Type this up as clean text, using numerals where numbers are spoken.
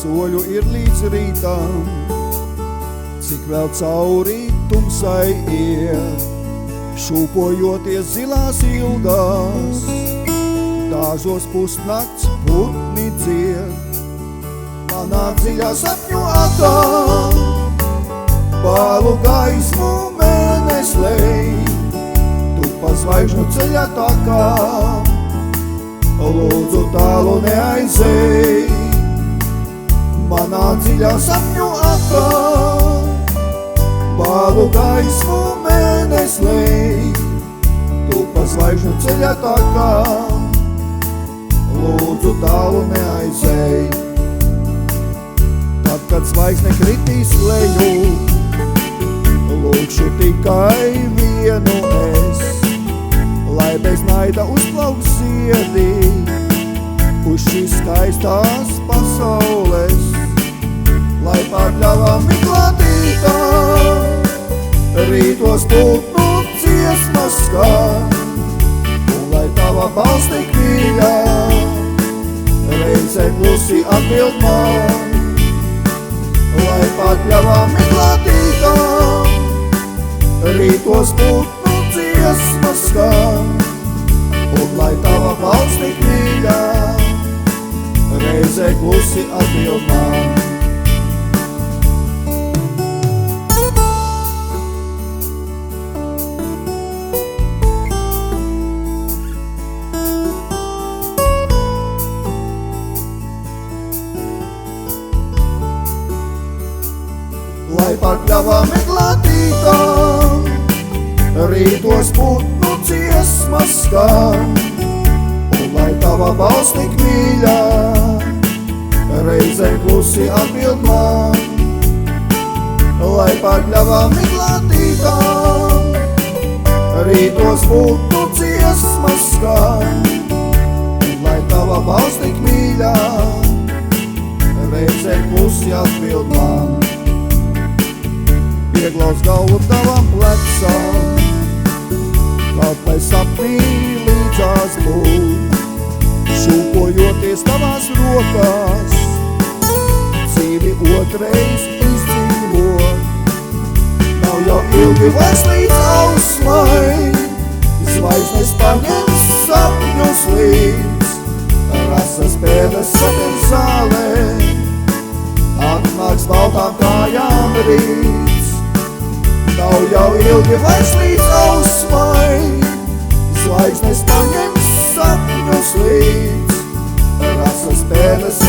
soļu ir līdz rītam, cik vēl cauri tumsai iet, šūpojoties zilās ildās, dažos pusnakts putni dzied. Manā dziļā sapņu atā, bālu gaismu mēneslei, tu pa zvaigžņu ceļa takā, lūdzu tālu neaizej. Manā dziļā sapņu atā, bālu gaismu mēneslei, tu pa zvaigžņu ceļa takā, lūdzu tālu neaizej. Tad, kad zvaigzne kritīs leju, lūkšu tikai vienu es, lai bez naida uzplauks ziedi uz šīs skaistās pasaules, lai pārļāvām miglātītā rītos putnu dziesmas skan, un lai tava balss tik mīļā reizē klusi atbild man, lai pārļāvām miglātītā rītos putnu dziesmas skan, un lai tava balss tik mīļā reizē klusi atbild man. Lai pārkļavā meklētītām rītos putnu dziesmas skan, un lai tava balss tik mīļā reizē klusi atbild man. Lai pārkļavā meklētītām rītos putnu dziesmas skan, un lai tava balss tik mīļā reizē klusi atbild man. Pieglaus galvu tavam plecam, kaut lai sapnī līdzās būt, šūpojoties tavās rokās, dzīvi otrais izdzīvot. Nav jau ilgi vairs līdz ausmai, zvaigznes paņems sapņus līdz, rasas pēdas satir zālē, atnāks baltām kājām rīts. Nav jau ilgi vairs līdz ausmai, zvaigznes paņems sapņus līdz, rasas pēdas